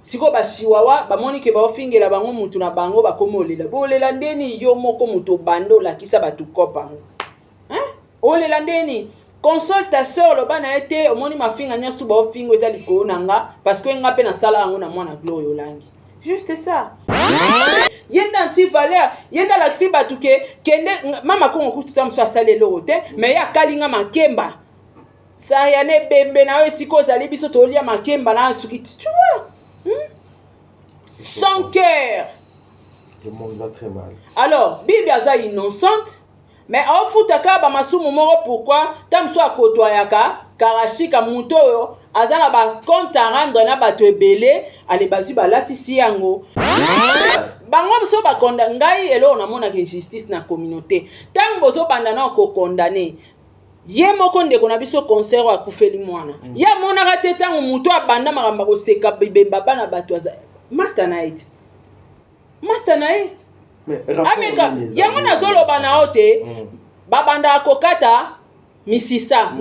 siko ba chihuahua ba moni ke ba ofingela bango mutu na bango ba komolela bolela ndeni yo moko mutu bando la kisa ba tu kopa olela ndeni console ta sœur lo bana été omoni mafinga nyastu ba ofingo eza likolo nanga parce que nga pe na sala yango na mwana gloire yolangi juste ça yenda anti-valeur yenda laxi batuke kende mama kongo kututa mso asale lote mais ya kalinga makemba ça yane bembe na we siko zali biso tolia makemba na suki tu vois sans cœur le monde va très mal alors bibi aza innocente mais au futaka ba masumu moko pourquoi tamso akotoyaka karashika muto yo azana ba compte à rendre na bato ebele ale bazu balatisi yango bango so ba condamner ngai elo na mona ke justice na communauté tant bozo banda na ko condamner ye moko ndeko na biso concert wa kufeli mwana ya mona ka teta muto abanda makamba ko seka bemba bana bato aza master night ameka yango na zolo bana ote babanda kokata misisa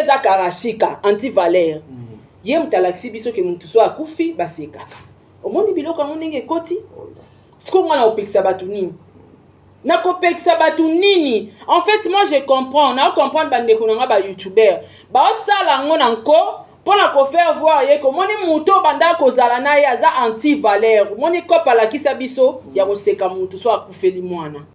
za karashika anti-valeur ye mutalaxi biso ke mutu so akufi basekaka omoni biloko ngo ndenge koti siko mwana opekisa batu nini na kopekisa batu nini en fait moi je comprends na comprendre bande ko nga ba youtuber ba sala ngo nanko pona ko faire voir ye ko moni mutu banda ko zala na ye aza anti-valeur moni kopa la kisa biso ya koseka mutu so akufeli mwana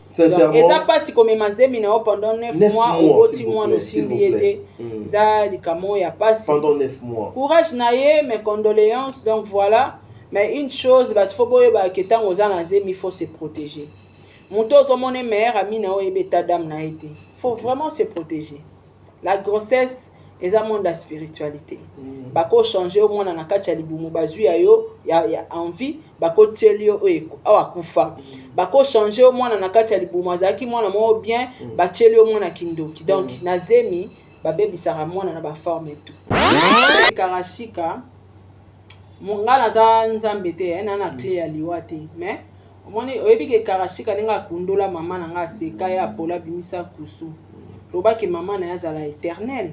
sincèrement eza pasi komema zemi na pendant 9 mois oboti mwana osili ete za likamo ya pasi pendant 9 mois courage na ye mes condoléances donc voilà mais une chose bah faut boye ba ketango za na zemi faut se protéger muto zo mone mère ami na o ebeta dame na été faut vraiment se protéger la grossesse eza monde la spiritualité bako changer au mwana na kati ya libumu bazui yo ya envie bako tielio awa kufa bako changer au mwana na kati ya libumu azaki mwana mo bien ba tielio mwana kindoki donc na zemi ba baby sara mwana na ba forme tout karashika mongana za nzambe te na clé ya liwate mais omoni oyebi ke karashika ninga kundola mama na nga seka ya pola bimisa kusu loba ke mama na yazala éternel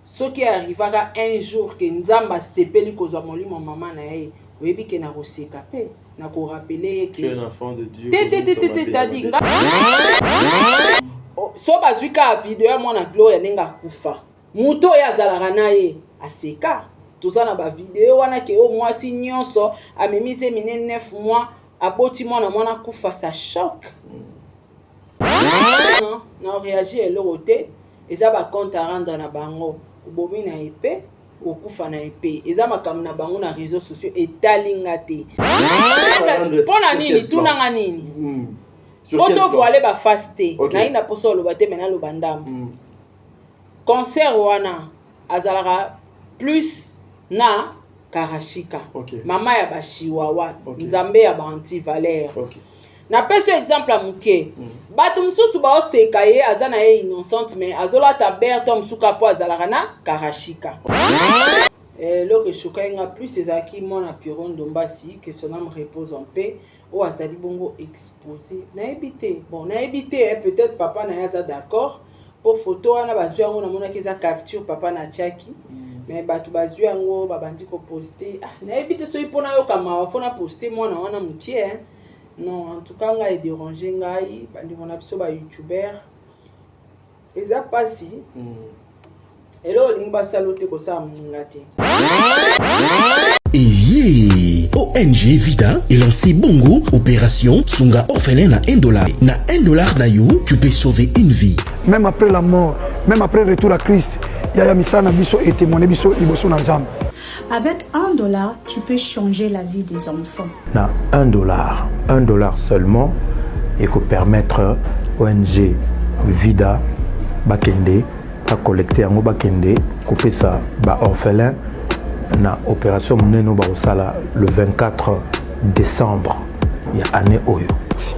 ce qui arrivera un jour que nzamba sepeli kozwa molimo mama na ye oyebi ke na koseka pe na ko rappeler que tu es un enfant de Dieu tadi nga so bazwika video ya mwana gloire nenga kufa muto ya zalaka na ye aseka tozana ba video wana ke o mwasi nyonso amemize mine 9 mois aboti mwana kufa ça choque non na réagir elorote eza ba compte à rendre na bango bomi na épée okufa na épée eza makambo na bango na réseaux sociaux etalinga te pona nini tunanga nini poto voile ba faste na ina poso lo bate mena lo bandam concert wana azalaka plus na karashika mama ya ba chihuahua nzambe ya ba anti-valeur na peso exemple a muke batu mususu ba oseka ye azana ye innocente mais azola ta berto musuka po azalaka na karashika lo que chokainga plus ezaki mona Piron Dombasi que son âme repose en paix o azali bongo exposé na ebité bon na ebité peut-être papa na yaza d'accord pour photo wana bazwi yango na mona keza capture papa na tiaki mais batu bazwi yango babandi ko poster na ebité so ipona yo kama wafona poster mona wana mukie non en tout cas nga est dérangé ngai bandi mona biso ba youtuber eza pasi elo lingba salote ko sa mninga te ONG Vida est lancé Bongo Opération Sunga Orphelin na $1. Na $1 na you, tu peux sauver une vie. Même après la mort, même après le retour à Christ, Yaya Misana Biso et témoigné Biso Liboso Nazam. Avec $1, tu peux changer la vie des enfants. Na $1 seulement, et que permettre ONG Vida Bakende à collecter en Bakende, couper ça ba orphelin. Na opération Mneno Barosala le 24 décembre il y a année Oyo.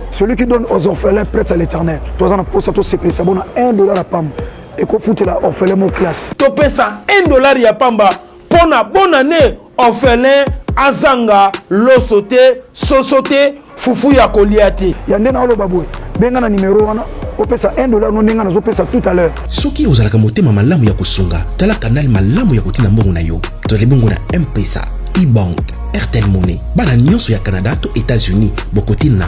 Celui qui donne aux orphelins prête à l'éternel. Toi on a posé tout c'est ça bon $1 à pam et qu'on fout la orphelin mon classe. To pesa $1 ya pamba pona bonne année orphelin azanga losote sosote fufu ya koliati. Ya ndena olo babwe. Benga na numéro wana opesa $1 no ndenga nazo pesa tout à l'heure. Soki ozalaka motema malamu ya kusunga, tala canal malamu ya kotina mbongo na yo. Tole bongo na M-Pesa, e-Bank, Airtel Money. Bana nyonso ya Canada to États-Unis. Bokotina.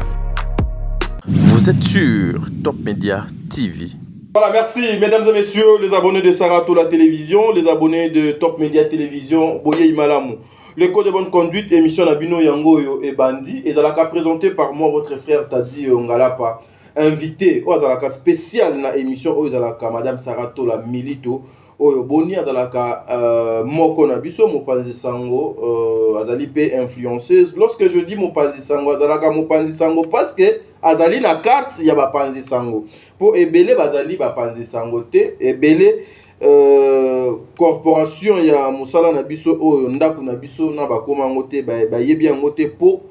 Vous êtes sur Top Media TV. Voilà, merci mesdames et messieurs, les abonnés de Sarato la télévision, les abonnés de Top Media Télévision, Boye Imalamu. Le code de bonne conduite, émission Nabino Yangoyo et Bandi, et Zalaka présenté par moi, votre frère Tadi Ngalapa, invité au Zalaka spécial na émission au Zalaka Madame Sarato la Milito, au Boni Zalaka Moko Nabiso, Mopanzi Sango, Azali P influenceuse. Lorsque je dis Mopanzi Sango, Zalaka Mopanzi Sango, parce que Azali na carte, il y a Bapanzi Sango. Pour Ebele, Bazali Bapanzi Sango te, Ebele. Corporation ya musala na biso oyo ndaku na biso na bakoma ngote ba yebi ngote po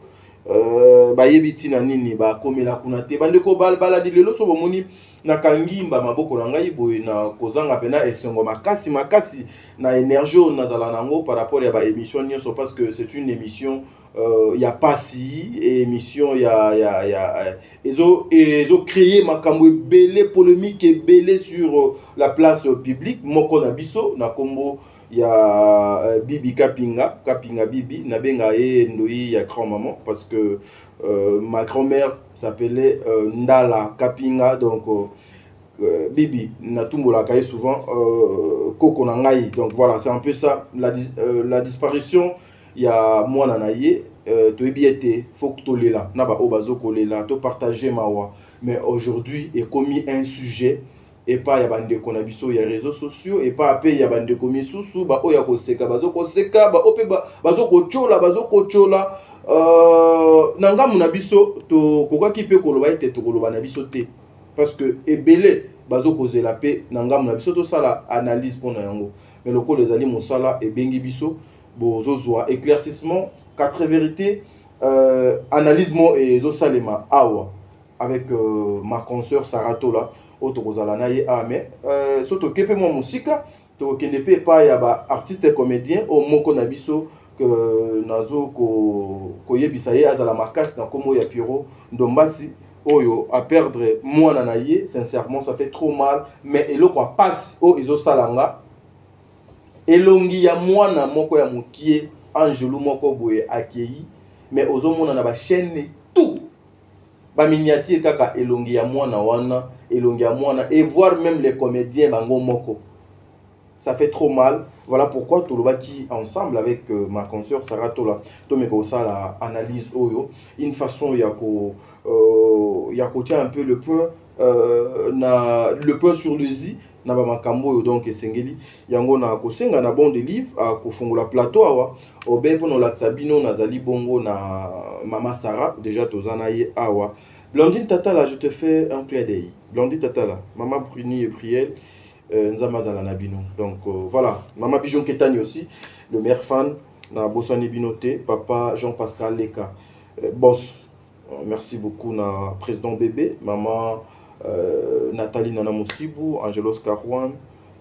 ba yebi tina nini ba komela kuna te bandeko bala di lelo so bomoni na kangimba maboko na ngai boye na kozanga pena esengo makasi na énergie na zala nango par rapport ya ba émission nyonso parce que c'est une émission ya pasi émission ya ezo créer makambo ebele polémique ebele sur la place publique moko na biso na kombo ya Bibi Kapinga Bibi na benga ndoi ya grand maman parce que ma grand-mère s'appelait Ndala Kapinga donc Bibi na tumbola kai souvent koko na ngai donc voilà c'est un peu ça la disparition ya mwana na ye to ebiete faut que to lela na ba obazo kolela to partager mawa mais aujourd'hui est commis un sujet et pas ya bande konabiso ya réseaux sociaux et pas apé ya bande komisusu ba oya koseka bazo koseka ba ope bazo kochola nanga muna biso to kokaki pe koloba ete to koloba na biso te parce que ebele bazo kozela pe nanga muna biso to sala analyse pona yango mais loko les ali mosala e bengi biso bozozwa éclaircissement quatre vérités analyse mo et zo salema awa avec ma consoeur Sarato là autokozala na ye mais soto kepe mo musika to kende pe pa ya ba artiste et comédien au moko na biso que nazo ko yebisa ye azala makasi na komo ya Piro Ndombasi oyo à perdre mwana na ye sincèrement ça fait trop mal mais eloko passe o izo salanga elongi ya mwana moko ya mokie Angelo moko boye akei mais ozomona na ba chaîne tout ba miniature kaka elongi ya mwana wana elongi ya mwana et voir même les comédiens bango moko ça fait trop mal voilà pourquoi tolobaki ensemble avec ma consoeur Sarato là to meko ça la analyse oyo une façon ya ko tient un peu le point sur le zi na ba makambo donc esengeli yango na kosenga na bon de livre a kofungola plateau awa obe pono la tsabino nazali bongo na mama Sarah déjà tozana ye awa Blandine Tatala je te fais un clin d'œil Blandine Tatala maman Bruni et Priel nzamazala na bino donc voilà maman Bijon Ketani aussi le meilleur fan na Bosani Binoté papa Jean-Pascal Leka boss merci beaucoup na président bébé maman Nathalie Nana Moussibou, Angelos Karouan,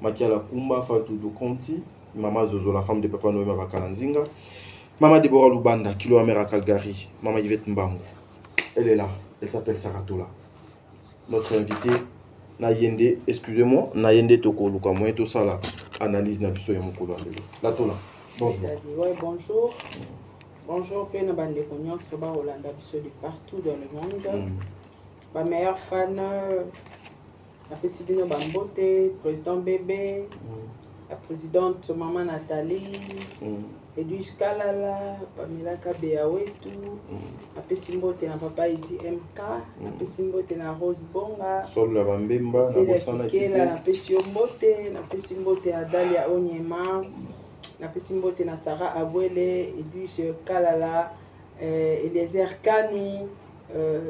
Makia Lakumba, Fatou Dukonti, Maman Zozo, la femme de Papa Noël Mavakalanzinga, Maman Deborah Lubanda, Kilo Amera Calgary, Maman Yvette Mbango. Elle est là, elle s'appelle Saratola. Notre invité, Nayende, excusez-moi, Nayende Toko Luka, moi tout ça là, analyse Nabiso Yamokolo. La Tola, bonjour. Ouais, bonjour. Bonjour, Pena Bande Cognon, Soba Rolanda Biso de partout dans le monde. Ma meilleure fan, la présidente Bambote, président Bébé, la présidente maman Nathalie, Edwige Kalala, Pamela Kabeawetu, la présidente na papa Idi MK, la présidente na Rose Bonga, Sol la Bambemba, la présidente na Dalia Onyema, la présidente na Sarah Abwele, Edwige Kalala, Eliezer Kanou.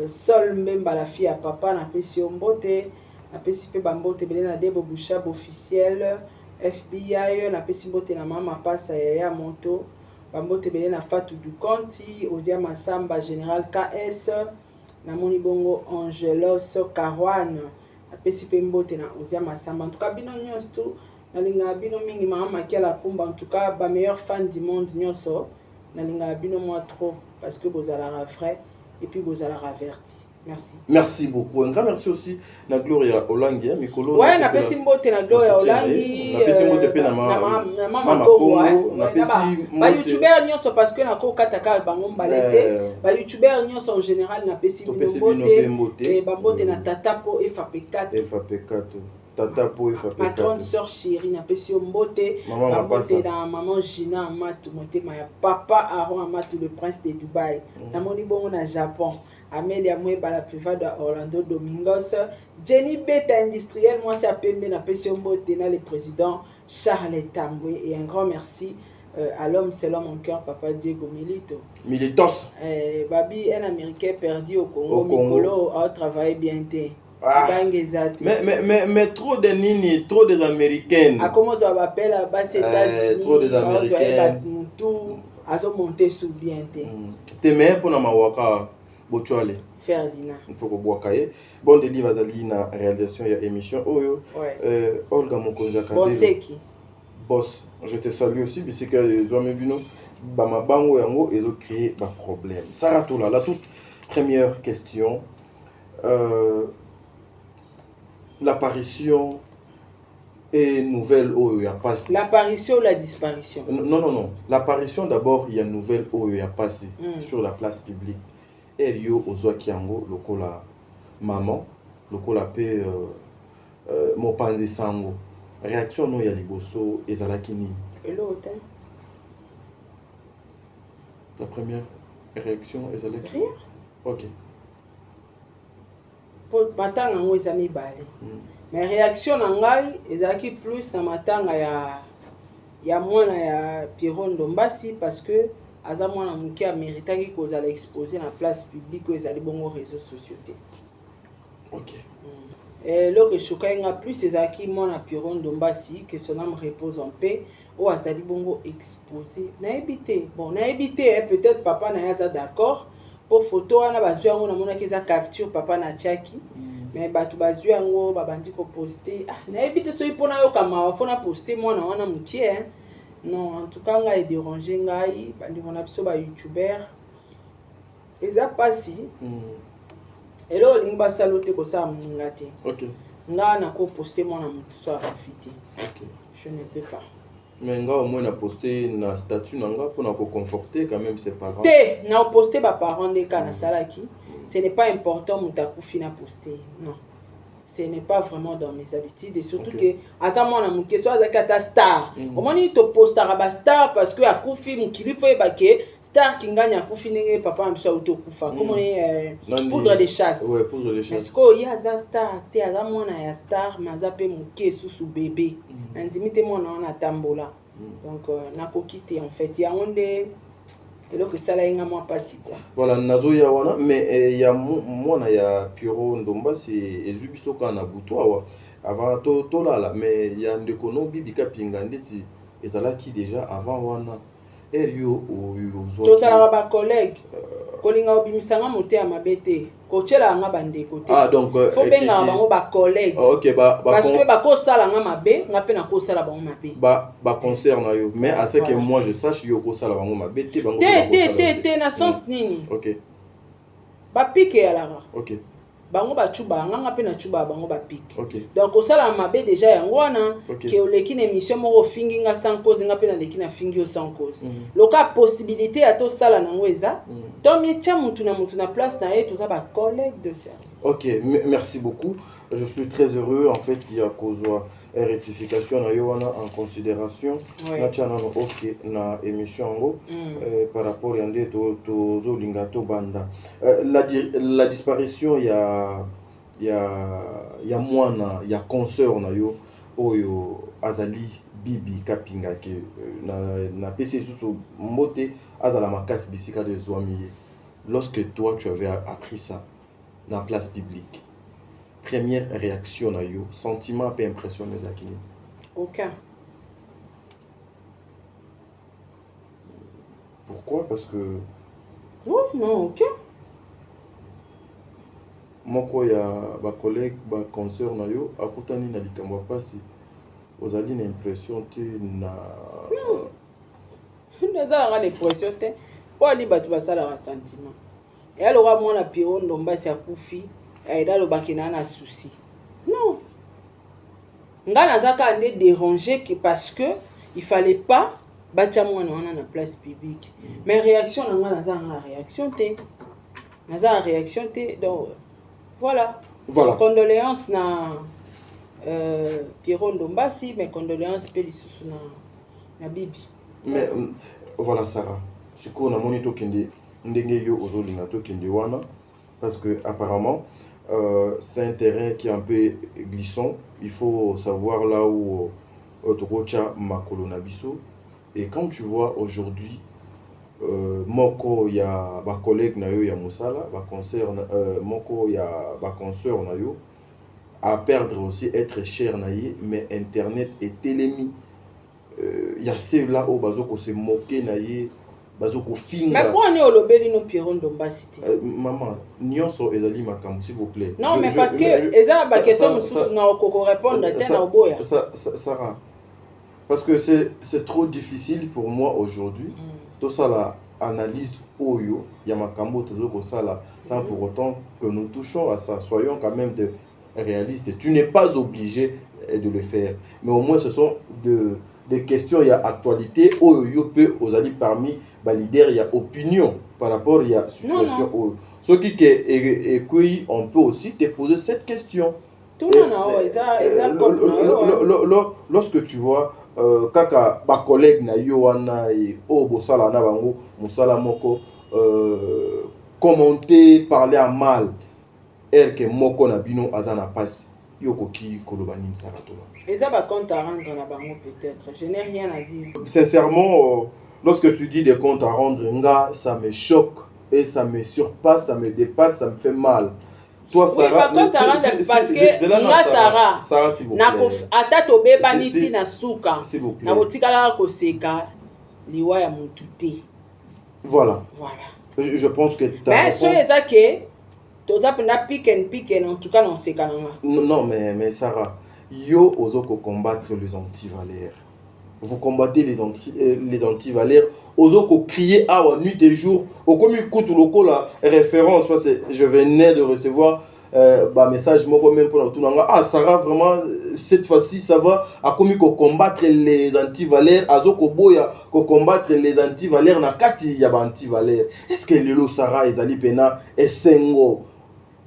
Sol Mbemba la fille à papa na pesi mbote na pesi pe bambote belé na Debo Bouchab officiel FBI na pesi mbote na mama pasa ya moto bambote belé na Fatou du Conti Ozia Masamba général KS na moni bongo Angelos Karouan na pesi pe mbote na Ozia Masamba en tout cas bino nyonso na linga bino mingi mama Makia Kumba en tout cas ba meilleur fan du monde nyonso na linga bino moi trop parce que vous allez vrai et puis vous allez averti. Merci. Merci beaucoup. Un grand merci aussi na Gloria Olangi, Mikolo. Ouais, na pesi mbote na Gloria Olangi. Na pesi mbote pe na mama Congo. Na pesi ba youtubeur nyonso parce que na ko kataka bango mbalete. Ba youtubeur nyonso en général na pesi mbote. Et ba mbote na tata po FAP4. FAP4. Tata po FAP4. Ma grande sœur chérie na pesi mbote. Ba mbote na maman Gina Amatu motema ya papa Aaron Amatu le prince de Dubaï. Na moni bongo na Japon. Amélia Mweba la privade de Orlando Domingos, Jenny Beta industriel, moi c'est à Pembe na Pesombo Tena le président Charles Tamboué et un grand merci à l'homme c'est l'homme en cœur papa Diego Milito. Militos. Babi un américain perdu au Congo. Mikolo a travaillé bien té. Mais trop de nini, trop des américaines. À comment ça s'appelle à bas États-Unis. Trop des américaines. Tout à se monter sous bien té. T'es meilleur pour na mawaka. Bochuale. Ferdinand. Il faut que boakaye. Bon deli vazali na réalisation ya émission oyo. Olga Mokonza Kabelo. Boseki. Boss, je te salue aussi parce que Zoame Bino bama bango yango ils ont créé un problème. Saratola, la toute première question l'apparition et nouvelle oyo ya passé. L'apparition ou la disparition? Non. L'apparition d'abord, il y a une nouvelle oyo ya passé sur la place publique. Elio ozwaki yango lokola maman lokola pe mopanzi sango réaction no ya liboso ezalaki nini? Elote. Ta première réaction ezalaki rien. OK. Pour matanga ngo ezami bale. Mais réaction na ngai ezalaki plus na matanga ya mwana ya Pierrot Ndombasi parce que aza mwana muke a méritaki kozala exposé na place publique ou ezali bongo réseaux sociaux. OK. Et là que chokainga plus ezalaki mwana Pierrot Ndombasi que son âme repose en paix ou azali bongo exposé. Na ebité. Bon, na ebité peut-être papa na yaza d'accord pour photo wana bazwi yango na mona keza capture papa na tiaki. Mais batu bazwi yango babandi ko poster. Na ebité so ipona yo kama fona poster mwana wana mukie. Non, en tout cas, ngai dérangé ngai, bandi mon abso ba youtubeur. Eza pasi. Et là, on va saloter ko sa mungate. OK. Nga na ko poster mon amutu so afité. OK. Je ne peux pas. Mais nga au moins na poster na statut nanga pour na ko conforter quand même ses parents. Te, na poster ba parents de kana salaki. Ce n'est pas important mutakufi na poster. Non. Ce n'est pas vraiment dans mes habitudes et surtout que azamona muke so azakata star. Omoni to postara ba star parce que akufi mukili fo ebake star kinganya akufi nenge papa amsa auto kufa. Comme poudre de chasse. Ouais, poudre de chasse. Est-ce que ya za star te azamona ya star mazape muke susu bébé. Ndimite mona na tambola. Donc nakokite en fait ya onde et donc ça là inga moi pas si quoi. Voilà nazo ya wana mais ya mwana ya Pierrot Ndombasi ezubiso kana butwa avant to là mais ya ndeko no bibika pinga ndeti ezalaki déjà avant wana Elio ozo to sala ba collègue kolinga obimisanga mote ya mabete kochela nga bandeko te. Ah donc faut benga bango ba collègue. OK parce que ba ko sala nga mabe nga pe na ko sala bango mabe. Ba concert na yo mais à ce que moi je sache yo ko sala bango mabe te bango. Te na sens nini. OK. Ba pique ya lara. OK. Bango ba chuba nga pe na chuba bango ba pique. OK. Donc ko sala mabe déjà yango wana ke oleki na émission moko fingi nga sans cause nga pe na leki na fingi sans cause. Loka possibilité à to sala nango eza. Donc mietcha mutu na place na et tout ça ba collègue de service. OK, merci beaucoup. Je suis très heureux en fait il y a kozwa rectification na yo wana en considération na chana no OK na émission ngo par rapport à ndé to zo lingato banda la disparition ya mwana ya concert na yo oyo azali bibi kapinga ke na PC susu mbote azala makasi bisika de Zwami. Lorsque toi tu avais appris ça dans la place publique, première réaction na yo, sentiment peu impression les akini? Aucun. Pourquoi? Parce que oh non, aucun. Moko ya ba collègue ba concert na yo akutani na likambo pasi ozali na impression te na ndazala l'impression te po ali batu basala un sentiment et alors moi na Pierrot Ndomba c'est akufi et là le bakina na souci non nga nazaka ande déranger que parce que il fallait pas bacha moi na place publique mais réaction na réaction té donc voilà condoléances na Pierrot Ndomba si mes condoléances pe lisusu na bibi mais voilà Sarah ce qu'on a monito kende ndenge yo ozolinga to kende wana parce que apparemment c'est un terrain qui est un peu glissant. Il faut savoir là où Otokocha Makolo Nabiso. Et quand tu vois aujourd'hui, Moko ya ba collègue na yo ya Moussala, ba concert Moko ya ba concert na yo à perdre aussi être cher naïe, mais internet et télémi. Il y a ceux-là où bazoko se moquer naïe. Mais pourquoi on est au lobby de Pierrot Ndomba cité? Maman, nyonso ezali makambo s'il vous plaît. Non mais parce que eza ba question mususu na ko répondre na oboya. Sarah. Parce que c'est trop difficile pour moi aujourd'hui. Tout ça la analyse oyo ya makambo tozoko sala sans pour autant que nous touchons à ça. Soyons quand même réalistes. Tu n'es pas obligé de le faire. Mais au moins ce sont des questions, il y a actualité, oyo peut aux alliés parmi les leaders, il y a opinion par rapport à la situation. Ce qui est on peut aussi te poser cette question. Lorsque tu vois kaka ba collègue na yo wana et bosala na bango musala moko commenter, parler à mal que moko na bino azana passe. Eza compte à rendre na bango peut-être. Je n'ai rien à dire. Sincèrement, lorsque tu dis des comptes à rendre, nga, ça me choque et ça me surpasse, ça me dépasse, ça me fait mal. Toi, Sarah, oui, parce que nga Sarah, s'il vous plaît. Ata tobe baniti na suka. S'il vous plaît. Na botikala ko seka liwa ya mututé. Voilà. Je pense que mais so ezake en tout cas, on sait quand même. Non, mais Sarah, yo ozoko combattre les antivaleurs. Vous combattez les antivaleurs. Ozoko crier à nuit et jour. Au comme écoute loko la référence parce que je venais de recevoir message moi même pour tout nanga. Ah Sarah vraiment cette fois-ci ça va à comme combattre les antivaleurs azoko boya ko combattre les antivaleurs na kati ya ba antivaleurs. Est-ce que lelo Sarah ezali pena esengo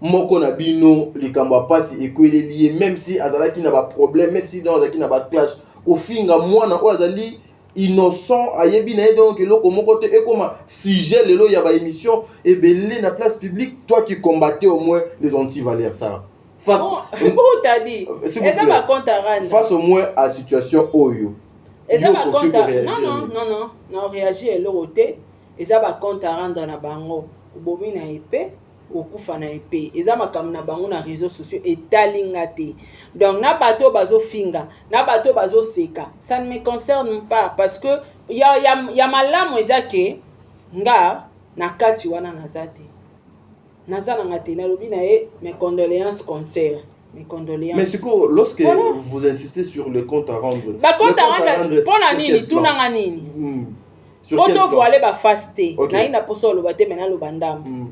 moko na bino likambo pasi ekwele lié même si azalaki na ba problème même si dans azalaki na ba clash ko finga mwana o azali innocent ayebi na donc eloko moko te ekoma sujet lelo ya ba émission et belé na place publique toi qui combattais au moins les antivaleurs ça face t'as dit eza ba compte à rendre face au moins à situation oyo eza ba compte non réagir eloko te eza ba compte à rendre na bango bomi na épée okufa na épée eza makambo na bango na réseaux sociaux etalinga te donc na bato bazo finga na bato bazo seka ça ne me concerne pas parce que ya malamu eza ke nga na kati wana nazate nazana ngate na lobi na e mes condoléances concert mes condoléances mais c'est quoi lorsque vous insistez sur le compte à rendre ba compte à rendre pona nini tuna nga nini poto voile ba faste na ina poso lo bate mena lo bandam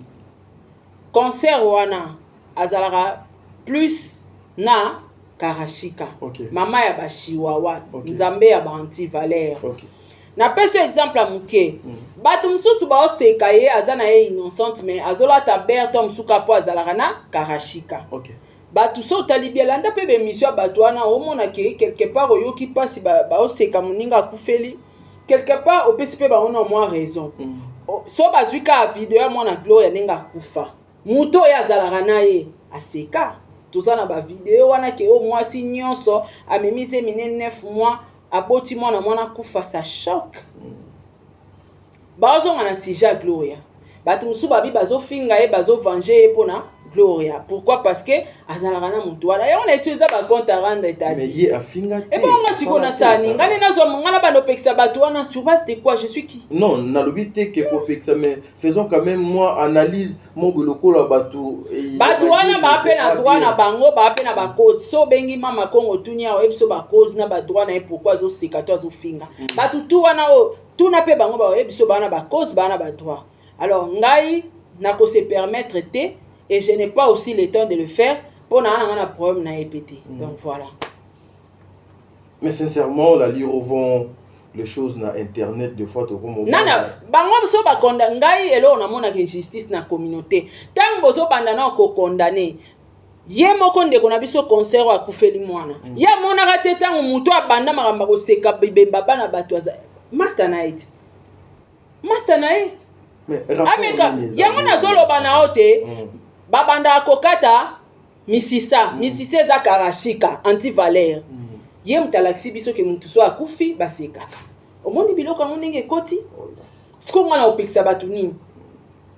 concert wana azalaka plus na karashika mama ya bashiwawa nzambe ya ba antivaleur na peso exemple amuke bato mususu ba oseka ye azana ye innocente mais azola ta berto musuka po azalaka na karashika bato so talibielanda pe be mission bato wana omona ke quelque part oyoki pasi ba oseka muninga kufeli quelque part opesi pe ba ona moi raison so bazuka video ya mona Gloria ninga kufa muto ya zalaka na ye aseka tozana ba video wana ke o mwasi nyonso amemize mine 9 mois aboti mwana kufa sa choc bazo ngana sija Gloria batu musu babi bazo finga e bazo venger e pona Gloria pourquoi parce que azalaka na muto wala on essaie za ba compte à rendre état mais ye afinga et bon nga sikona sani ngane nazo ngana bando pekisa batu wana sur base de quoi je suis qui non na lobité que ko pekisa mais faisons quand même moi analyse mon biloko la batu wana ba pe na droit na bango ba pe na ba cause so bengi mama Kongo tunia o ebiso ba cause na ba droit na e pourquoi zo sikato zo finga batu tu wana o tu na pe bango ba ebiso bana ba cause bana ba droit alors ngai n'a qu'à se permettre et je n'ai pas aussi le temps de le faire pour un problème na épété. Donc voilà. Mais sincèrement, la lire au vent les choses na internet des fois comme nana bango so ba condamner ngai elo na mona que justice na communauté tant bozo bandana ko condamner ye moko ndeko na biso concert wa kufeli mwana ya mona ka teta mutu abanda makamba ko seka bibemba bana bato master night mais ameka ya mona zolo bana ote babanda kokata misisa za karashika anti-valeur ye mutalaxi biso ke muntu so akufi basekaka omoni biloko ngo ndenge koti siko mwana opekisa batu nini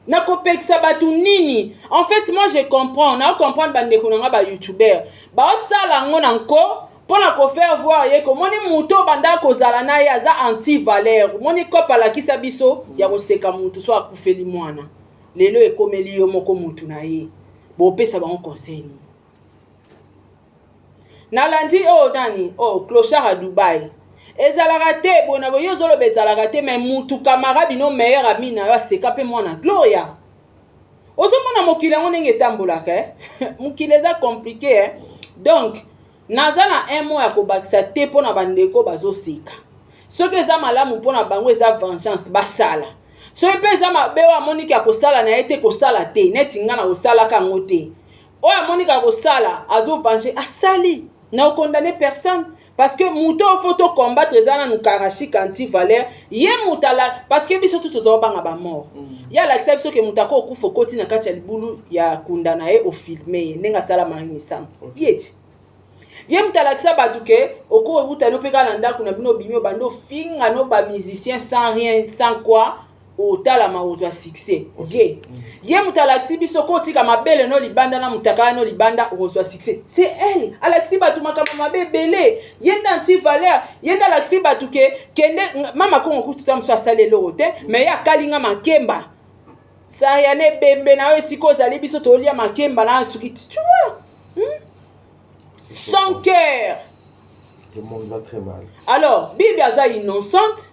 na kopekisa batu nini en fait moi je comprends na comprendre bandeko nanga ba youtubeur ba osala ngo nanko pona ko faire voir ye ko moni mutu banda kozala na ye aza anti-valeur moni kopa la kisa biso ya koseka muntu so akufeli mwana lelo ekomeli yo moko mutu na ye bo pesa bango conseil ni nalandi nani clochard à Dubaï ezalaka te bona boyo zolo bezalaka te mais mutu kamara bino meilleur ami na yo seka pe mwana Gloria ozomona mokili ngo ndenge tambolaka mokili eza compliqué donc nazana un mot ya kobakisa te pona bandeko bazoseka soki eza malamu pona bango eza vengeance basala soki pe eza mabe wa moniki ya kosala na ye te kosala te neti nga na kosala kango te oya monika kosala azo venger asali na condamner personne parce que muto photo combattre ezana nous karashik anti-valeur ye mutala parce que biso tout ozo banga ba mort ya la biso ke mutako okufa koti na kati ya libulu ya kundana ye o filmer nenga sala marine sam yeti ye mutala kisa batuke oko ebuta no peka na ndako na bino bimio bando finga no ba musicien sans rien sans quoi au talama ozo succès okay ye mutalaxi biso ko tika mabele no libanda na mutaka no libanda ozo succès c'est elle alaxi batu makama mabebele yenda anti-valeur yenda alaxi batu kende mama ko ngokutu tamso asale lote mais ya kalinga makemba ça yane bembe na esiko zali biso tolia makemba na suki tu vois sans cœur le monde va très mal alors bibi aza innocente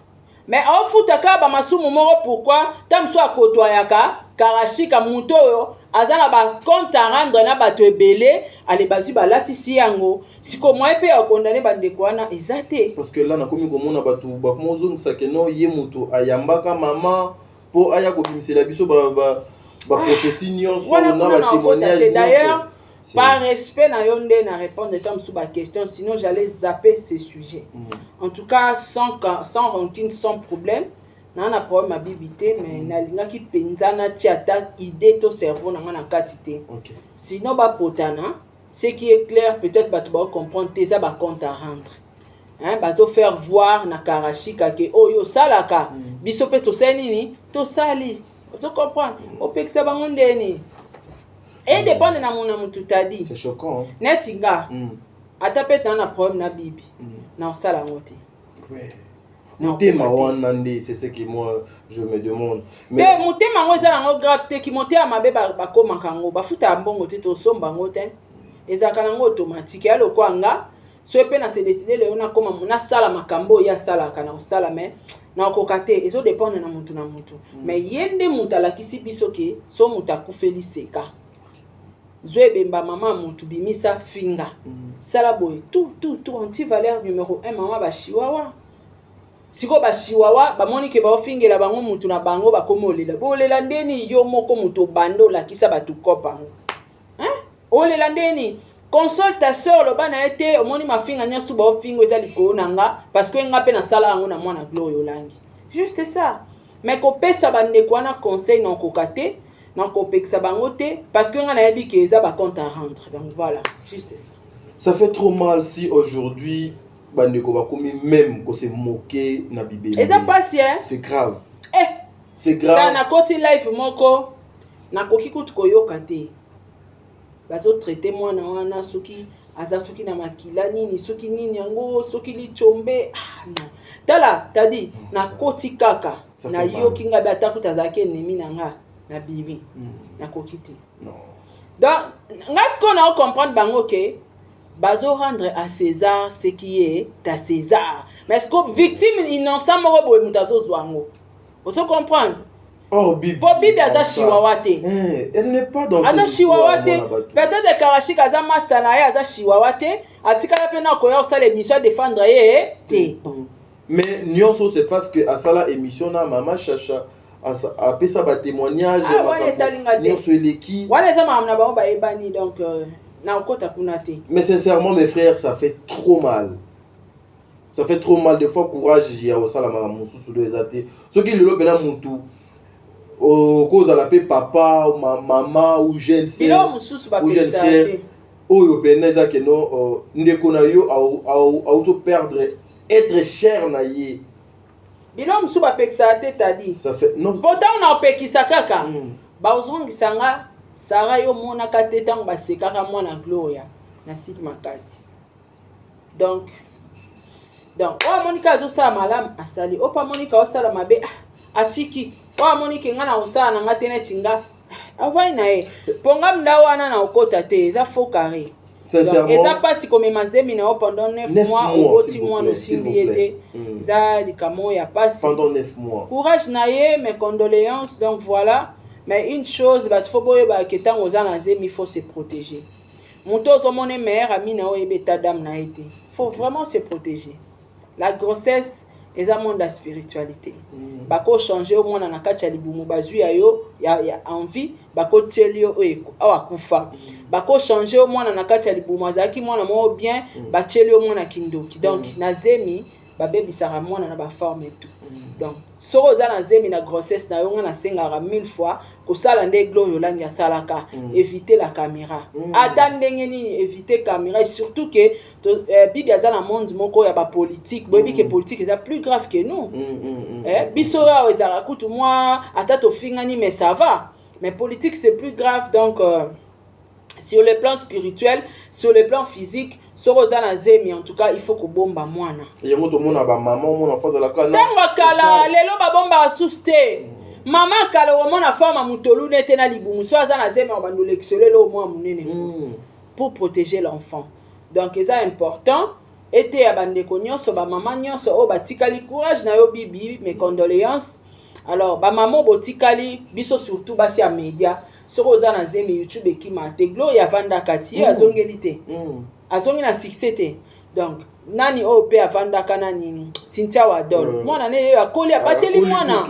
mais au futaka ba masumu moko pourquoi tamso akotoyaka karashika muto yo azana ba compte à rendre na bato ebele ale bazu ba latisi yango siko moi pe akondane bandeko wana ezate parce que là na komi komona bato ba komozo musake no ye muto ayambaka mama po aya ko bimisela biso ba prophétie nyonso na ba témoignage d'ailleurs par respect na yonde na répondre tant sous ba question sinon j'allais zapper ces sujets en tout cas sans rancune sans problème na problème à bibité mais na linga ki penzana tiata idée to cerveau na na katité sinon ba potana ce qui est clair peut-être ba to ba comprendre ça ba compte à rendre bazo faire voir na karashika ke oyo salaka biso pe to senini to sali bazo comprendre opekisa bango ndeni. Et dépend de na mona mutu tadi. C'est choquant. Netinga. Ata peut na problème na bibi. Na osala ngote. Ouais. Mutema wanande, c'est ce que moi je me demande. Mais te mutema ngo ezala ngo grave te ki monter amabe ba koma kango ba futa mbongo te to somba ngote. Ezaka na ngo automatique ya lokwanga. So pe na se décider le ona koma na sala makambo ya sala kana osala mais na okokate ezo dépend na mutu na mutu. Mais yende mutala kisi biso ke so mutakufeli seka. Zoebemba maman mutu bimisa finga sala boy tout anti-valeur numéro 1 maman ba chiwawa siko ba chiwawa ba moni ke ba ofingela bango mutu na bango ba komolela bolela ndeni yo moko mutu bando la kisa batu kopa olela ndeni console ta sœur lo bana été omoni mafinga nyastu ba ofingo eza likolo nanga parce que nga pe na sala yango na mwana Glory Olangi juste ça mais ko pesa bande ko na conseil non kokate donc on peut que ça bangote parce que on a dit que ça va compte à rendre donc voilà juste ça. Ça fait trop mal si aujourd'hui bandeko ba komi même ko se moquer na bibeli. Et ça passe c'est grave. C'est grave. Na côté life moko na koki kutu koyoka te. Bazo traiter moi na wana soki aza soki na makila nini soki nini yango soki li chombe non. Tala tadi na koti kaka na yoki nga bata kutazake nemi nanga. Na bibi na kokite non donc ngas qu'on a comprendre bango que bazo rendre à César ce qui est à César mais est-ce que victime innocent moko boy mutazo zwango on se comprendre Oh, Bibi. Pour Bibi, aza chihuahua te. Elle n'est pas dans aza chihuahua te. Peut-être Karachik aza master na ye aza chihuahua te. Atikala pe na koya osala émission défendre ye te. Mais nyonso c'est parce que asala émission na Mama Chacha a fait ça témoignage nyonso eleki. Wana eza mama na bango ba ebani donc na okota kuna te. Mais sincèrement mes frères, ça fait trop mal. Ça fait trop mal. Des fois, courage, il y a aussi la maman sous les athées. Ce qui est le bien mon tout. Au cause de la paix, papa, ou maman, ou jeune sœur, ou jeune frère. Ou au pénèza que non, n'dekonayo à auto perdre, être cher na yé. Bilo musu ba pexate tadi. Ça fait non. Pourtant on a pekisa kaka. Ba ozongi sanga Sarah yo mona kateta ba sekaka mwana Gloria na site makasi. Donc oh Monica azosala malamu asali opa Monica osala mabe atiki oh Monica ngana osala na ngatene tinga avai na ye ponga mda wana na okota te eza faux carré sincèrement eza pasi komema zemi na pendant 9 mois ou mois no simbiete za likamo ya pasi pendant 9 mois courage na ye mes condoléances donc voilà mais une chose bat faut boye ba ketango za na zemi faut se protéger moto zo mone mère ami na o ebeta dame na été faut vraiment se protéger. La grossesse est un monde de spiritualité. Bako changer au monde na kati ya libumu bazui yo ya envie bako tielio eko awa kufa. Bako changer au monde na kati ya libumu azaki mwana mo bien ba tielio mwana kindoki. Donc nazemi ba baby sara mwana na ba forme tout. Donc soro za nazemi na grossesse na yo na sengara 1000 fois ko sala nde gloire yolanga salaka éviter la caméra. Attendez ni éviter caméra et surtout que Bibi aza na monde moko ya ba politique, bobi que politique est plus grave que nous. Biso ya ezara kutu moi atato fingani mais ça va. Mais politique c'est plus grave donc sur le plan spirituel, sur le plan physique, sorozana zemi en tout cas il faut que bomba mwana. Et yango to mona ba maman mona face à la kana. Tango kala lelo ba bomba asuste. Maman kala wo mona fama mutolu nete na libumu so azana zemi ba ndo lexele lo mwa munene. Pour protéger l'enfant. Donc c'est important. Été ya bandeko nyonso ba maman nyonso o batikali courage na yo Bibi, mes condoléances. Alors ba maman botikali biso surtout basi ya média. Soko za na zemi YouTube ekima te Gloria Vanda Kati azongeli te. Azongi na succès te. Donc nani o pe avanda kana ni Cynthia Wadol. Mwana ne akoli abateli mwana.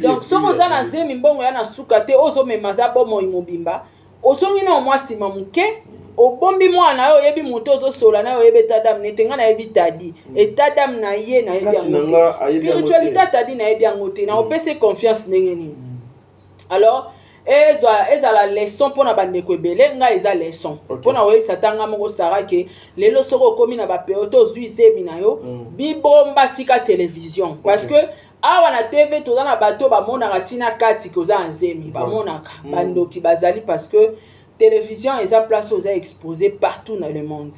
Donc soko za na zemi mbongo ya na suka te ozo memaza bomo imobimba. Osongi na mwasi mamuke obombi mwana yo yebi moto zo sola na yo yebeta dam netenga na yebi tadi etadam na ye na yebi spiritualité tadi na yebi ngote na opese confiance nengeni. Alors eza la leçon pona bandeko ebele nga eza leçon pona oyebi satanga moko sara ke lelo soko komi na ba peoto zuizemi na yo bibomba tika télévision parce que awa na TV toza na bato ba monaka tina kati koza nzemi ba monaka bandoki bazali parce que télévision eza place aux exposé partout dans le monde.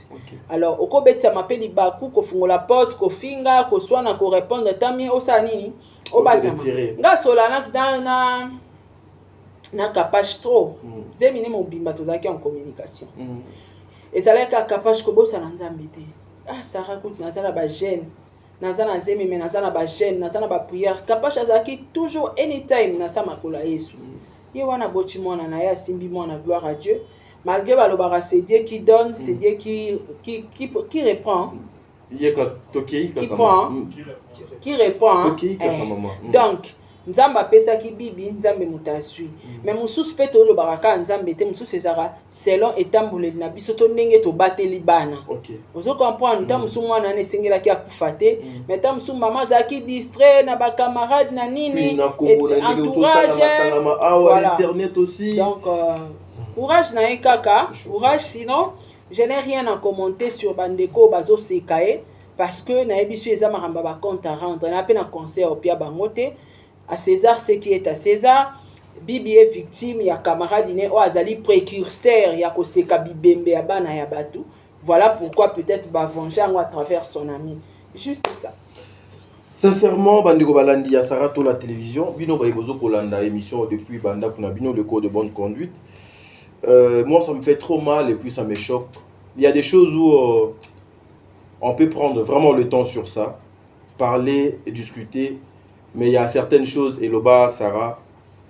Alors okobeta mapeli baku ko fungola porte ko finga ko swana ko répondre tamie osa nini obatama nga sola na capage trop zemi mo bimba tozaki en communication et ça là capage ko bosa na nzambe te ça raconte na sala ba jeune na zana zemi mais na zana ba jeune na zana ba prière capage azaki toujours anytime na sama kola Yesu ye wana boti mwana na ya simbi mwana gloire à Dieu malgré balobara c'est Dieu qui donne c'est Dieu qui reprend qui répond donc nzamba pesa ki Bibi nzambe mutasui mais mususu pe to lo baraka nzambe te mususu ezara selon etambuleli na biso to ndenge to bateli bana ozo comprendre ta musu mwana na sengela ki akufate mais ta musu mama zaki distrait na ba camarade na nini entourage voilà internet aussi donc courage na kaka courage sinon je n'ai rien à commenter sur bandeko bazo sekae parce que na ebisu eza maramba ba compte à rendre na pe na conseil au pia bangote à César ce qui est à César. Bibi est victime ya camarade ne o azali précurseur ya koseka bibembe ya bana ya batu. Voilà pourquoi peut-être va venger à travers son ami. Juste ça. Sincèrement, bandeko balandi ya Sarato la télévision, bino ba ibozo kolanda émission depuis banda kuna bino le code de bonne conduite. Moi ça me fait trop mal et puis ça me choque. Il y a des choses où on peut prendre vraiment le temps sur ça, parler et discuter. Mais il y a certaines choses, et Loba, Sarah,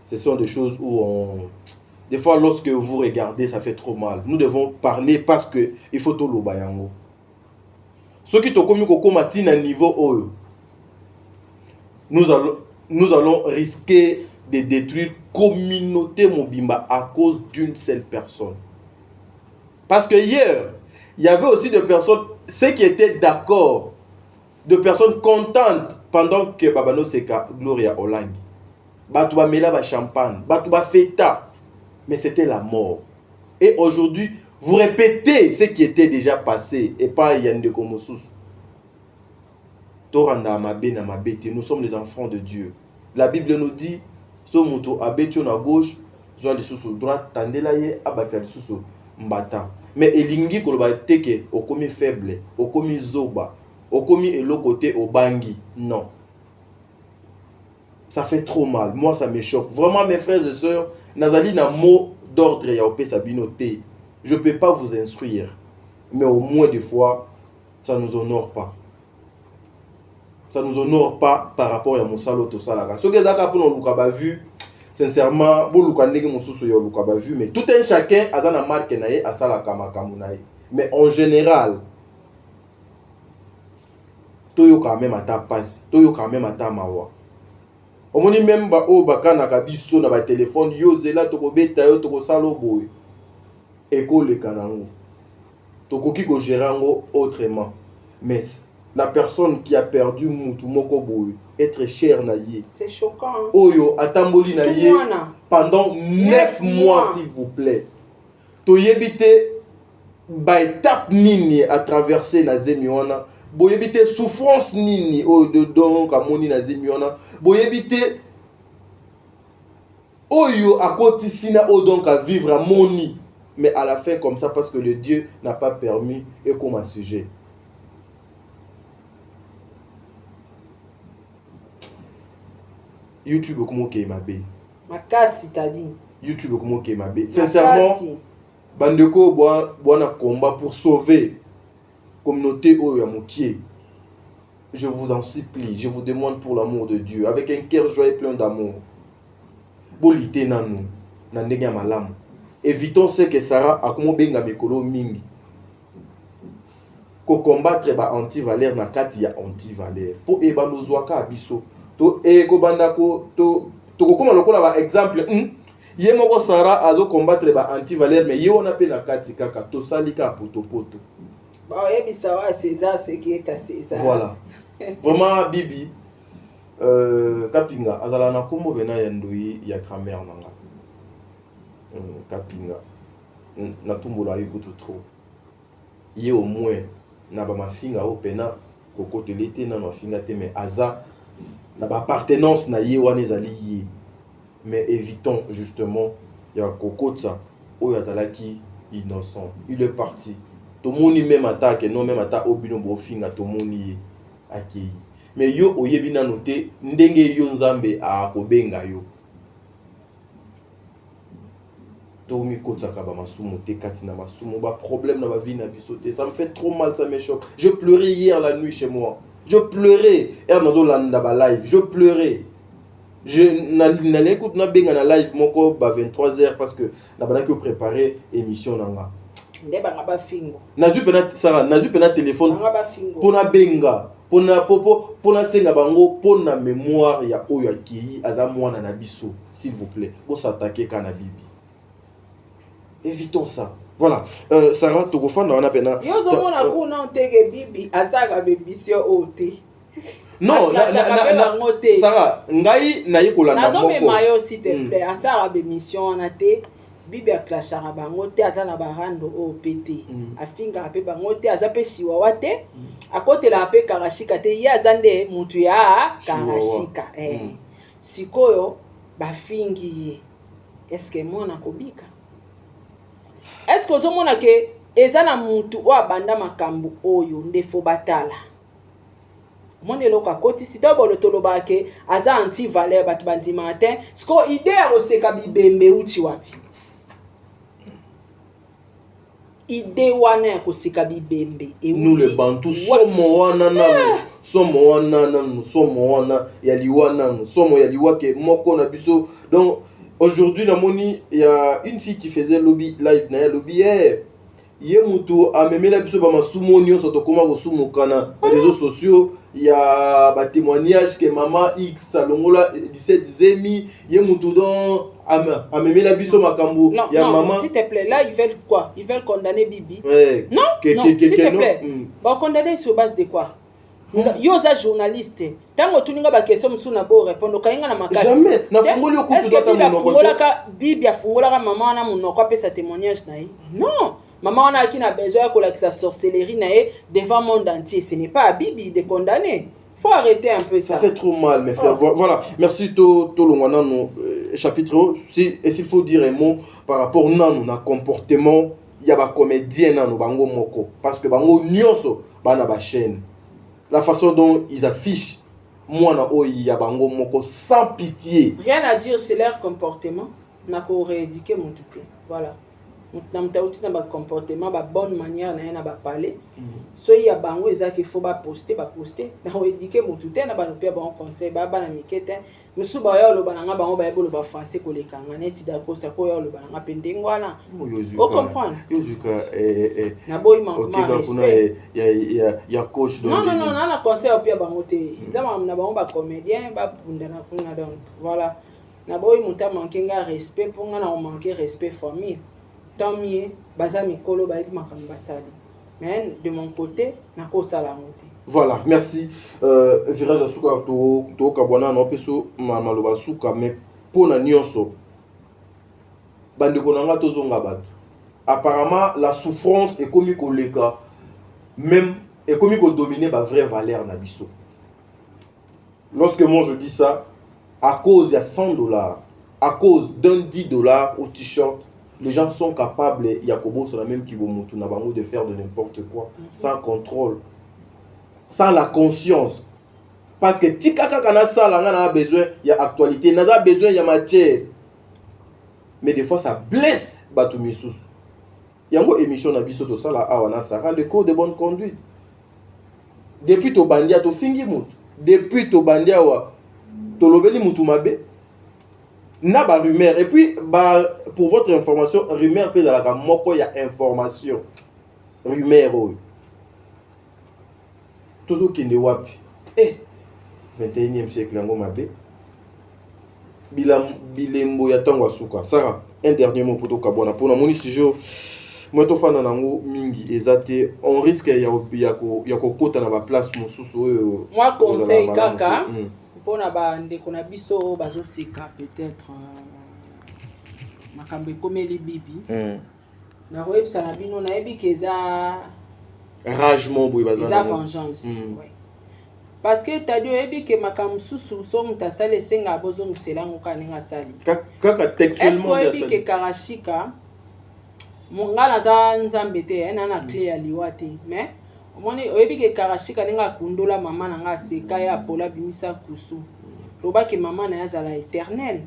ce sont des choses où des fois, lorsque vous regardez, ça fait trop mal. Nous devons parler parce que il faut tout l'obayango. Ce qui te commis à un niveau nous allons risquer de détruire communauté mobimba à cause d'une seule personne. Parce que hier, il y avait aussi des personnes, ceux qui étaient d'accord, de personnes contentes pendant que Babano Seka Gloria Olangi. Batouba Mela ba champagne, Batouba feta. Mais c'était la mort. Et aujourd'hui, vous répétez ce qui était déjà passé et pas Yande Komosous. Nous sommes les enfants de Dieu. La Bible nous dit, Somoto abetio na gauche, soit les sous droite, tandelaye abatia les sous mbata. Mais elingi koloba teke okomi faible, okomi zoba, okomi elo côté obangi. Non. Ça fait trop mal. Moi, ça me choque. Vraiment, mes frères et sœurs, Nazali n'a mot d'ordre ya opé sabinoté. Je ne peux pas vous instruire. Mais au moins des fois, ça ne nous honore pas. Ça ne nous honore pas par rapport à Moussalo Tosalaka. Ce que Zaka pour nous l'ukaba vu, sincèrement, bon l'ukandegi Moussousso yo l'ukaba vu, mais tout un chacun a sa marque naïe à Salaka Makamunaï. Mais en général, Toyo quand même à ta passe, Toyo quand même à ta mawa. Au moni même ba o bakana kabiso na ba téléphone yo zela to ko beta yo to ko salo boy. Eko le kanango. To ko ki ko gérango autrement. Mais la personne qui a perdu mutu moko boy être cher na ye. C'est choquant. Hein? Oyo atamboli na ye pendant 9 mois s'il vous plaît. To yebite ba étape nini à traverser na zemiona. Boyebite souffrance nini o dedans kamoni na zemiona. Boyebite oyo akotisina o donc à vivre à moni. Mais à la fin comme ça parce que le Dieu n'a pas permis et comme un sujet. YouTube comment ke mabe. Makasi tadi. YouTube comment ke mabe. Sincèrement, bandeko boana combat pour sauver communauté oyo mokié. Je vous en supplie, je vous demande pour l'amour de Dieu avec un cœur joyeux plein d'amour. Bolité nanu na ndenge malamu. Évitons ce que Sarah a comme benga mekolo mingi. Ko combattre ba anti-valeur na kati ya anti-valeur. Po e ba lozwaka abiso. To e ko banda ko to koma lokola ba exemple ye moko Sarah azo combattre ba anti-valeur mais ye on appelle na kati kaka to salika poto. Bah et bisawa César c'est qui est à César. Voilà. Vraiment Bibi Kapinga azala na kombo bena ya ndoi ya grand-mère nanga. Kapinga na tumbola yukutu trop. Ye au moins na ba mafinga o pena kokote lete na mafinga te mais aza na ba appartenance na ye wana ezali ye. Mais évitons justement ya kokotsa oyo azalaki innocent. Il est parti. Tout le monde même attaque non même attaque obino bofinga tout le monde y akei. Mais yo oyebi na noté ndenge yo nzambe a kobenga yo. To mi kotsaka ba masumu te katina masumu ba problème na ba vie na bisoté. Ça me fait trop mal, ça me choque. Je pleurais hier la nuit chez moi. Je pleurais. Ernando ba live. Je pleurais. Je n'allais écouter na benga na live moko ba 23h parce que na bana que préparer émission nanga. Ndeba ngaba fingo. Nazu pena téléphone. Pona benga. Pona senga bango pona mémoire ya oyo akei aza mwana na biso s'il vous plaît. Bo s'attaquer kana bibi. Évitons ça. Voilà. Sarah Togofanda on a pena. Yo zo mona ko na ntege bibi azaga bebisio ote. Non, Sarah, ngai na yekola na moko. Nazo me mayo s'il te plaît, azaga bemission na te. Bibi aklashara bango te ata na barando o pété. Afinga ape bango te azape shiwawa te. Akotela ape karashika te ye azande mutu ya karashika. Sikoyo bafingi ye. Est-ce que mona kobika? Est-ce que ozomona ke eza na mutu o abanda makambo oyo ndefo batala? Mone loka koti sita bolo toloba ke aza anti valeur bat bandi matin. Sko idée oseka bibembe uti wapi? Idée wana ya koseka bibembe nous les Bantous somo wana ya liwa nanu somo ya liwa ke moko na biso donc Aujourd'hui, il y a une fille qui faisait lobby live, lobby, il mutu amemela biso ba masumo nyonso to koma ko sumo kana réseaux sociaux, il y a ba témoignage que maman X salongola 17 zemi ye mutu don amemela biso makambo ya maman. S'il te plaît, là ils veulent quoi? Ils veulent condamner Bibi. Ouais. Non, s'il te plaît. Bah condamner sur base de quoi? Yo za journaliste tango tuninga ba question musu na bo répondre kainga na makasi jamais na fungoli okutu data monoko Bibi afungola ka maman na monoko apesa témoignage na ye non maman on a qui n'a besoin ko la sa sorcellerie na ye devant le monde entier ce n'est pas à Bibi de condamner faut arrêter un peu ça. Ça fait trop mal mes frères. Voilà merci to longwana no chapitre si et s'il faut dire un mot par rapport nanu na comportement ya ba comédien nanu bango moko parce que bango nyonso bana ba chaîne. La façon dont ils affichent moi ya bango moko sans pitié. Rien à dire c'est leur comportement. Na ko rééduquer mon tout. Voilà. Na mtauti na ba comportement ba bonne manière na ba parler. So ya bango ezaki faut ba poster. Na rééduquer mon tout na ba no pia bon conseil ba na mikete. Musu ba yo lo bananga bango ba yebolo ba français ko lekanga neti da costa ko yo lo bananga pendengwana. O comprendre. Na boy manquement respect. Ya coach non na conseil au pia bango te. Dama na bango ba comédien ba punda na kuna donc voilà. Na boy muta manquinga respect pour nga na manquer respect famille. Tant mieux baza mikolo ba yeba makamba sali. Mais de mon côté na ko sala monter. Voilà, merci. Virage à Souka, to kabwana no peso maloba Souka, mais pona nyonso. Bande konanga tozonga batu. Apparemment, la souffrance est comme koleka, même est comme dominer ba vraie valeur na biso. Lorsque moi je dis ça, à cause il y a $100, à cause d'un $10 au t-shirt, les gens sont capables, Yakobo sur la même qui de faire de n'importe quoi, sans contrôle. Sans la conscience. Parce que tikaka kana sala nga na besoin, il y a actualité, na besoin il y a matière. Mais des fois ça blesse batu misus. Yango émission na biso to sala awana sara le code de bonne conduite. Depuis to bandia to fingi mutu. Depuis to bandia wa to lobeli mutu mabe. Na ba rumeur et puis pour votre information, rumeur peut dans la moko ya information. Rumeur toujours qui ne wapi 21e siècle yango mabe bilembo ya tango asuka Sarah un dernier mot pour to kabona pour na moni sujet moi to fana nango mingi ezate on risque ya ko kota na ba place mosusu oyo moi conseil kaka pour na ba ndeko na biso bazo sika peut-être makambe komeli Bibi na roebsa na bino na yebi keza ragement boy bazana vengeance ouais. Parce que t'as dit ebi que makam susu so mutasale senga bozong selango kaninga sali kaka textuellement est-ce que karashika mongala za nzambete na clé ya liwate mais omoni ebi que karashika ninga kundola mama nanga seka ya pola bimisa kusu loba que mama na yazala éternel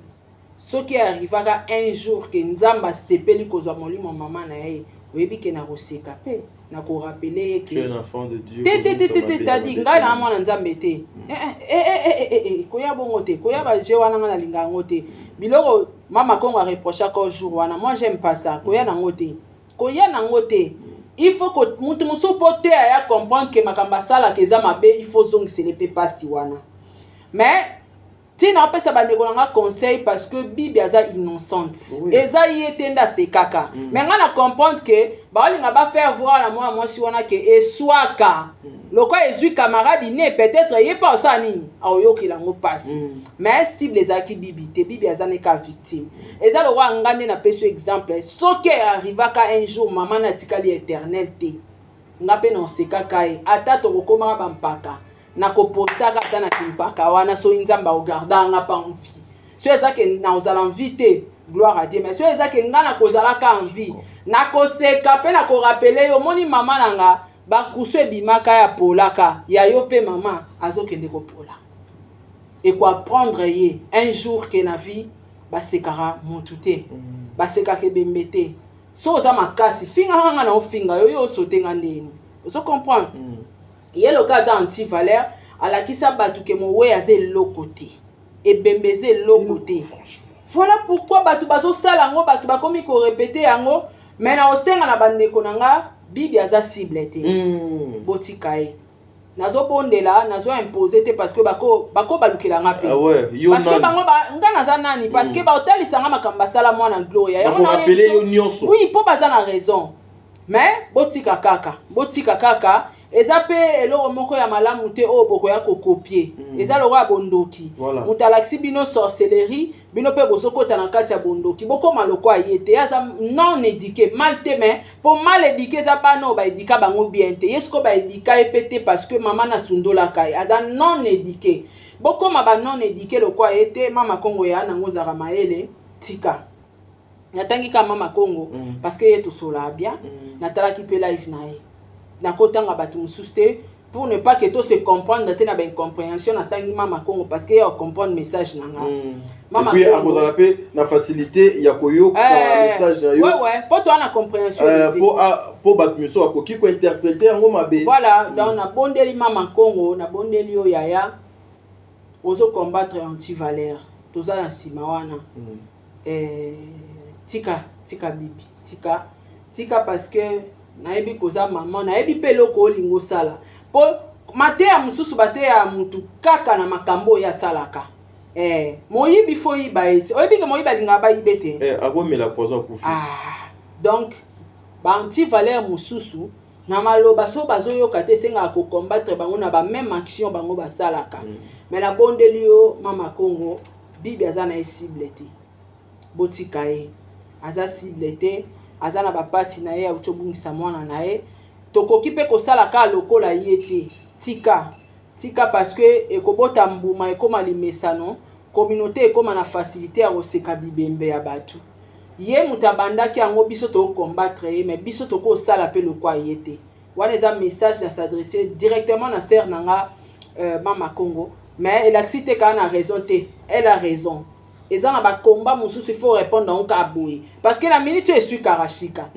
ce qui arrivera un jour que nzamba sepeli kozwa molimo mama na ye oyebi que na roseka pe na ko rappeler que tu es un enfant de Dieu. T'as dit ngai na mwana nzambe te. Koya bongo te, koya ba je wana na linga ngote. Biloko mama kongo reprocha ko jour wana. Moi j'aime pas ça. Koya na ngote. Koya na ngote. Il faut que mutu musu pote aya comprendre que makamba sala keza mabe, il faut zong se lepe pasi wana. Mais tina pesa bandeko nanga conseil parce que Bibi aza innocente. Eza yetenda se kaka. Mais nga na comprendre que ba linga ba faire voir la moi si wana que eswaka. Loko ezui camarade ne peut-être yé pas ça nini. Aoyoki la ngo passe. Mais cible ezaki Bibi te Bibi aza ne ka victime. Eza lo wa ngande na peso exemple. Soke arriva ka un jour maman na tikali éternel te. Nga pe non se kaka e ata to kokoma ba mpaka. Na kopota kata na kimpaka wana so nzamba ogarda nga pa envie so ezake na ozala envie gloire à Dieu mais so ezake nga na kozala ka envie na koseka pe na ko rappeler yo moni mama nanga ba kuso ebimaka ya polaka ya yo pe mama azokende ko pola et quoi prendre ye un jour que na vie ba sekara montute ba sekaka bembete so oza makasi finga nga na ofinga yo sotenga ndeni ozo comprendre il le cas anti-valeur à la qui ça batu que mon ouais azé l'autre côté et bembezé l'autre côté Voilà pourquoi bato bazo sala ngo bato bakomi ko répéter yango mais na osenga na bandeko nanga Bibi aza cible te. Botika e. Nazo bondela, nazo imposer te parce que bako balukela nga pe. Ah ouais, yo parce que bango nga naza nani parce que ba otalisa nga makamba sala mwana Gloria. Yango na rappeler yo nyonso. Oui, po baza na raison. Mais botika kaka eza pe eloko moko ya malamu te o boko ya kokopier. Eza loko ya bondoki. Mutalaxi bino sorcellerie, bino pe bosokota na kati ya bondoki. Boko maloko ayete, aza non éduqué, mal te mais pour mal éduqué za bano ba éduka bango bien te. Yesko ba éduka epete parce que maman na sundola kai. Aza non éduqué. Boko ma ba non éduqué loko ayete, mama Kongo ya nango zara maele tika. Natangi ka mama Kongo parce que yeto sola bien. Natala ki pe live na ye. Nakotanga batu mususte pour ne pas que tout se comprendre te na ben compréhension natangi mama Kongo parce que ya comprendre message nanga. Mama Kongo. Et puis à cause de la paix na facilité ya koyo message na yo. Ouais, pour toi na compréhension. Pour batu muso akoki ko interpréter ngo mabe. Voilà, donc na bondeli mama Kongo, na bondeli yo yaya. Ozo combattre anti-valeur. Toza na sima wana. Tika bibi, tika parce que naebi koza maman, naebi pe loko olingo sala. Po mate ya mususu bate ya mutu kaka na makambo ya salaka. Moyibi fo yiba eti. Oyebi ke moyiba linga ba yibete. Akomela poison kufi. Donc ba anti-valeur mususu na maloba so bazoyoka te senga ko combattre bango na ba même action bango ba salaka. Mais la bondeli yo mama Kongo, bibi azana cible te. Botika e. Aza cible te, aza na bapasi na ye ya uchobungisa mwana na ye. Tokoki pe kosala ka lokola ye te. Tika parce que ekobota mbuma ekoma limesano, communauté ekoma na facilité ya koseka bibembe ya batu. Ye mutabandaki yango biso to combattre ye, mais biso to ko sala pe lokwa ye te. Wana eza message na s'adresser directement na sœur nanga mama Kongo, mais elle a cité kana raison te. Elle a raison. Et ça, combat, il faut répondre en caboué. Parce que la minute, tu es sur Karashika.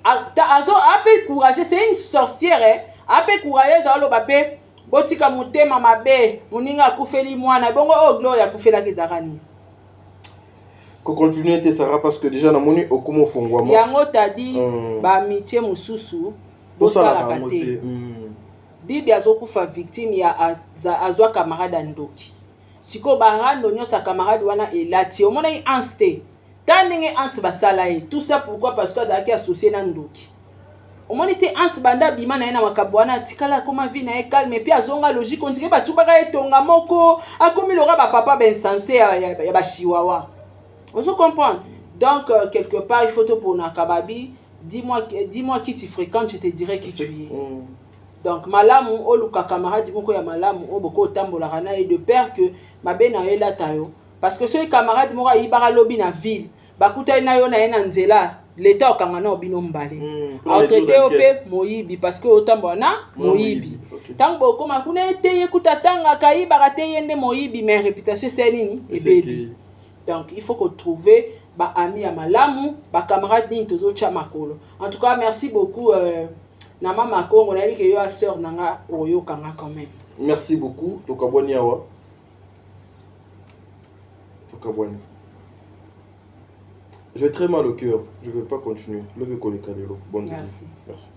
Azo, appel courageux, c'est une sorcière. Appel courageux, ça va le botika mutema mabe, muninga kufeli mwana, bongo oh gloria kufela kizarani. Ko continuer te Sarah parce que déjà na moni okumo fongwa mo. Yango tadi ba amitié mususu, bosala kate. Bibi azokufa victime ya azwa camarade ndoki. Siko barando nyosa camarade wana elati omona yi anste tandenge anse basala ye tout ça pourquoi parce que azaki associé na ndoki omoni te anse banda bima na ena makambo wana tikala koma vie na e calme puis azonga logique on dirait batubaka etonga moko akomi lora ba papa ben sensé ya ba chihuahua on se comprend donc quelque part il faut te pour na kababi dis-moi qui tu fréquentes je te dirai qui tu es. Donc malamu oluka camarade moko ya malamu oboko tambola rana et de peur que mabena ela tayo parce que ce camarade moko ibara lobby na ville bakuta na yo na ena nzela l'état okanga na obino mbale a traité opé moyibi parce que otambola na moyibi tango koma kuna eteye kutatanga kaibara te yende moyibi mais réputation c'est nini et baby donc il faut qu'on trouve ba ami ya malamu ba camarade ni tozo cha makolo en tout cas merci beaucoup na mama Kongo na yiki yo a sœur nanga oyo kanga quand même. Merci beaucoup tokabwani awa. Tokabwani. J'ai très mal au cœur, je vais pas continuer. Le be koleka lelo. Bonne nuit. Merci. Merci.